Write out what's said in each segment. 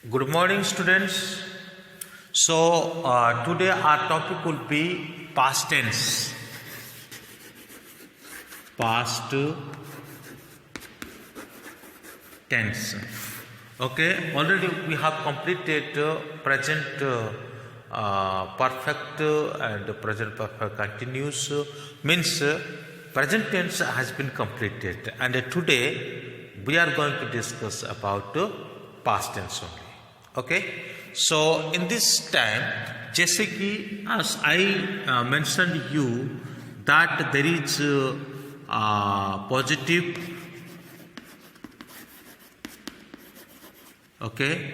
Good morning, students. Today our topic will be past tense. Past tense. Okay, already we have completed present perfect and present perfect continuous. Means present tense has been completed, and today we are going to discuss about past tense only. Okay, so in this time, जैसे कि as I mentioned you that there is positive, okay,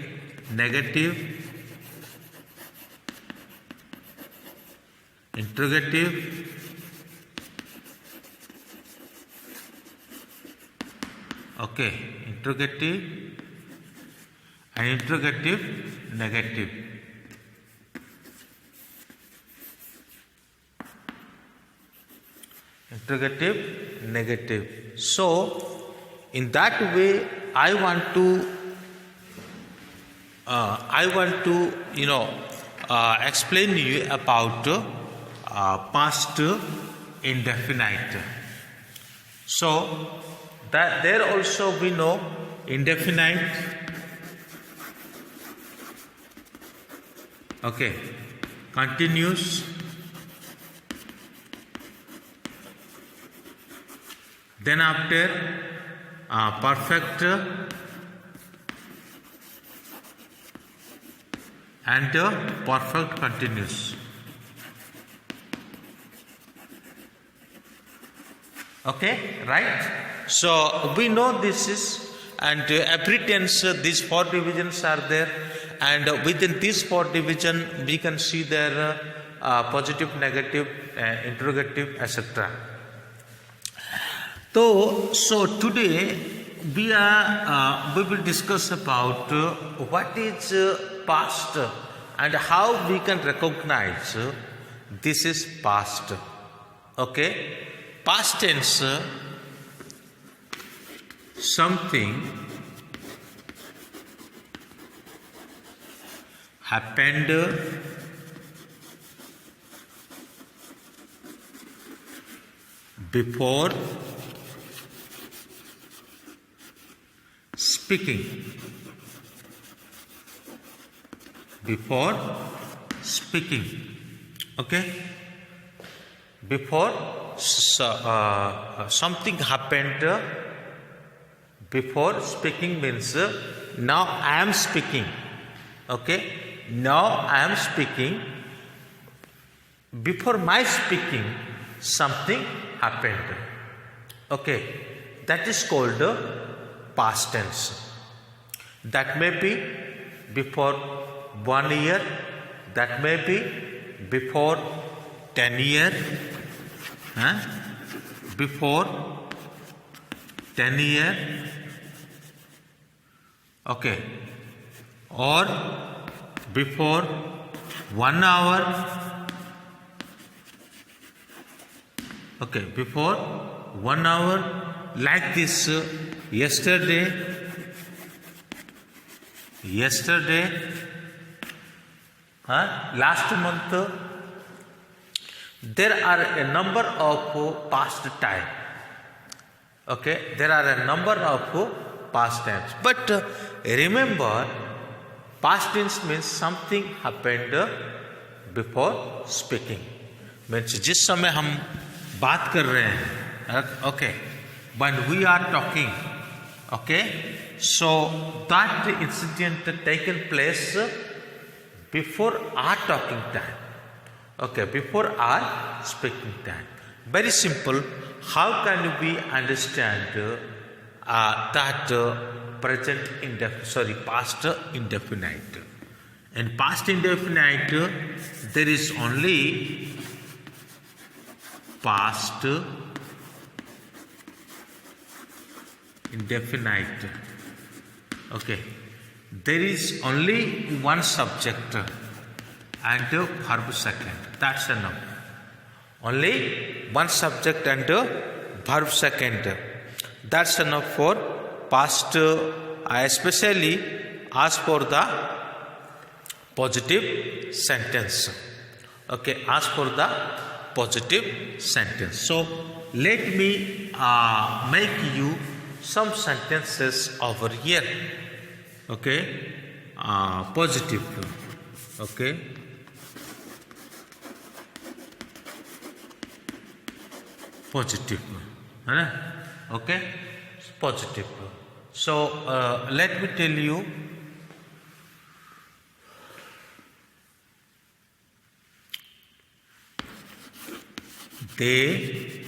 negative, interrogative, okay, interrogative and interrogative negative. Interrogative negative. So in that way I want to explain you about past indefinite. So that there also we know indefinite, okay, continuous, then after perfect and perfect continuous. Okay, right? So we know this is, and every tense these four divisions are there, and within these four division we can see their positive, negative, interrogative, etc. So today we will discuss about what is past and how we can recognize this is past. Okay, past tense, something happened before speaking. Before speaking. Okay, before something happened before speaking means now I am speaking. Okay, now I am speaking. Before my speaking something happened. Okay, that is called past tense. That may be before 1 year, that may be before 10 years, before 10 years, okay, or before 1 hour, okay, before 1 hour, like this. Yesterday, last month. There are a number of past time. Okay, there are a number of past times. But remember, past tense means something happened before speaking. Means जिस समय हम बात कर रहे हैं, okay, when we are talking, okay, so that incident taken place before our talking time. Okay, before our speaking time. Very simple. How can we understand that past indefinite? In past indefinite, there is only past indefinite. Okay, there is only one subject and verb second. That's enough. Only one subject and verb second. That's enough for past, especially ask for the positive sentence. Okay, ask for the positive sentence. So let me make you some sentences over here. Okay, positive. Okay, positive. Okay, positive. So let me tell you. They,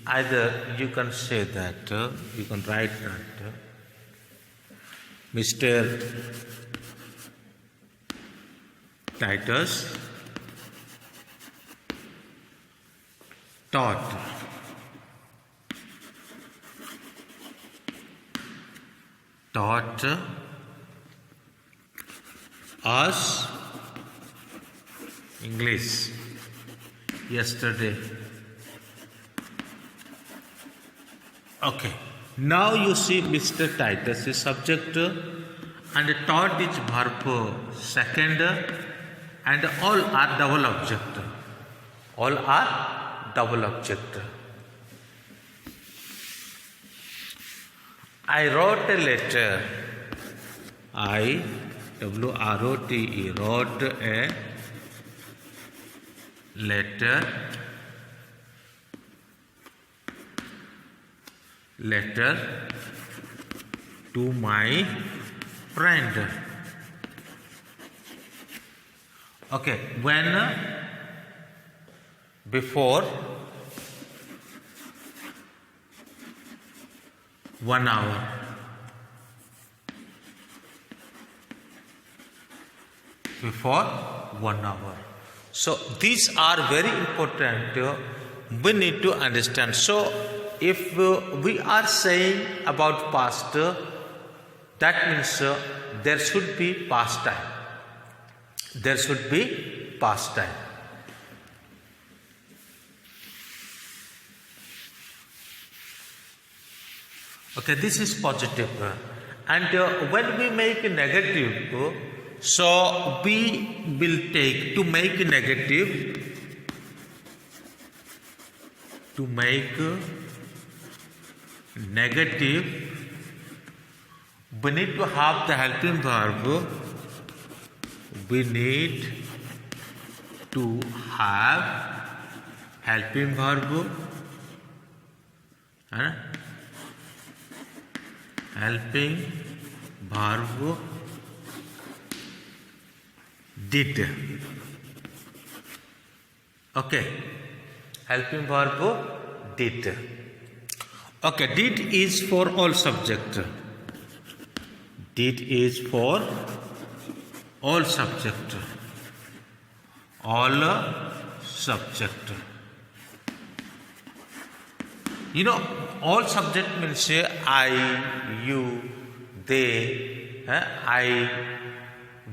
either you can say that, you can write that Mr. Titus taught us English yesterday. Okay. Now you see Mr. Titus is subject and taught is verb second and all are double object. All are double object. I wrote a letter. I, W-R-O-T-E, wrote a letter to my friend. Okay, when before 1 hour. Before 1 hour. So these are very important. We need to understand. So if we are saying about past, that means there should be past time. There should be past time. Okay, this is positive. And when we make a negative, so we will take to make a negative, we need to have the helping verb. We need to have helping verb. Helping verb did. Okay. Helping verb did. Okay. Did is for all subject. Did is for all subject. All subject. You know, all subject means I, you, they, I,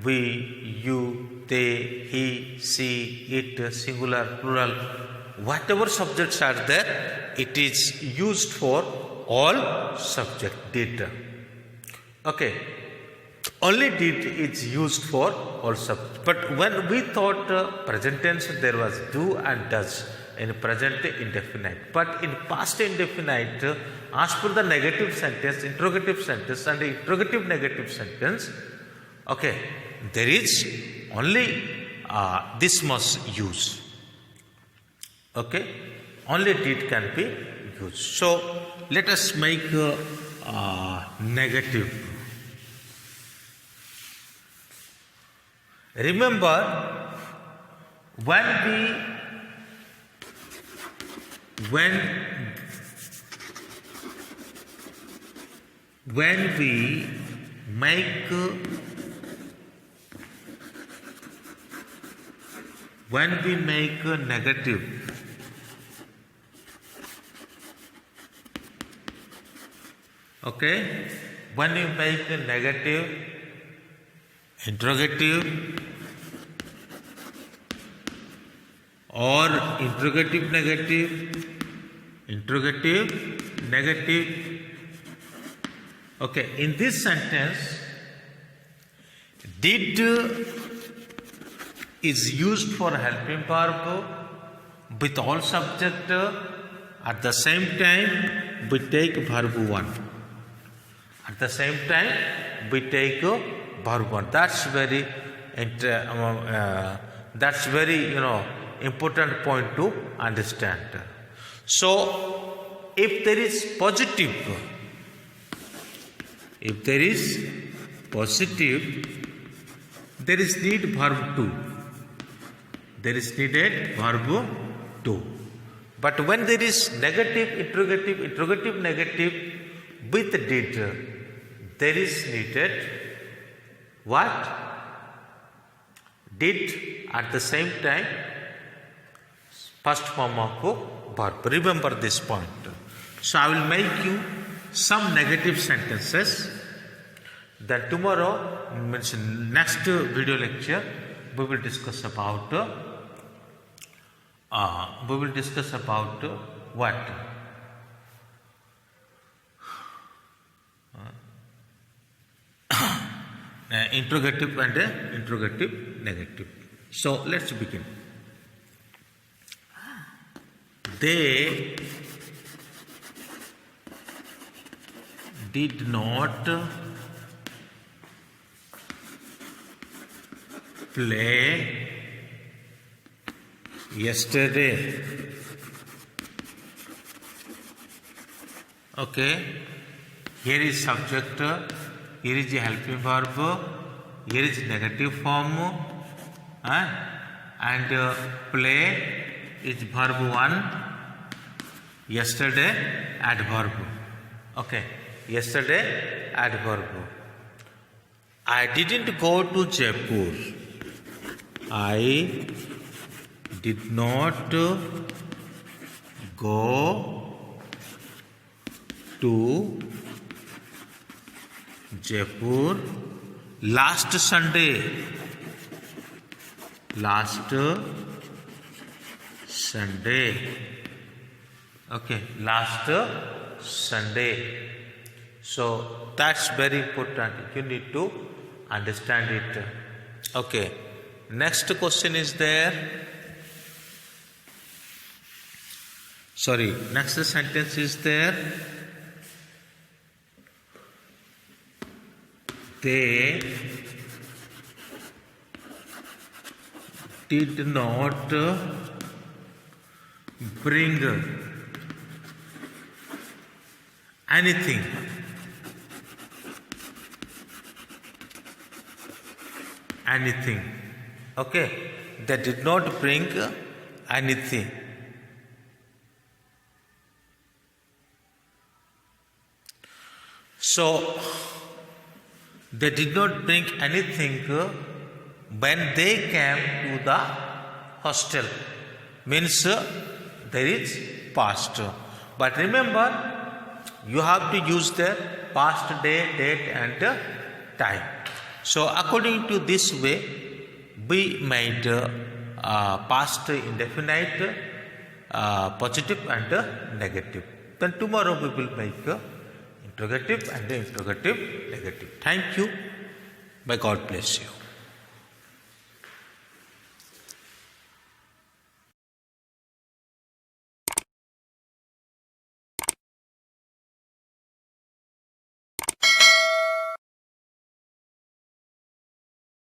we, you, they, he, she, it, singular, plural. Whatever subjects are there, it is used for all subject. Did. Okay. Only did is used for all subject. But when we thought present tense, there was do and does. In present indefinite. But in past indefinite, as per the negative sentence, interrogative sentence and interrogative negative sentence, okay, there is only this must use. Okay, only did can be used. So let us make negative. Remember, when we make negative, okay, when we make a negative, interrogative or interrogative negative, Okay, in this sentence, did is used for helping verb with all subject. At the same time, we take verb 1. At the same time, we take verb 1. That's very important point to understand. So, if there is positive, there is need verb 2. There is needed verb 2. But when there is negative, interrogative, negative with did, there is needed what? Did at the same time first form of verb. Remember this point. So I will make you some negative sentences. Then tomorrow, means next video lecture, we will discuss about what? Interrogative and interrogative negative. So let's begin. They did not play yesterday. Okay, here is subject, here is the helping verb, here is negative form, and play is verb 1, yesterday adverb. Okay, yesterday adverb. I didn't go to Jaipur. I did not go to Jaipur last Sunday. Okay, last Sunday. So that's very important. You need to understand it. Okay. Next question is there. Next sentence is there. They did not bring anything. Okay, they did not bring anything. So, they did not bring anything when they came to the hostel. Means there is past. But remember, you have to use the past day, date and time. So according to this way, we made past indefinite, positive and negative. Then tomorrow we will make interrogative and interrogative negative. Thank you. May God bless you.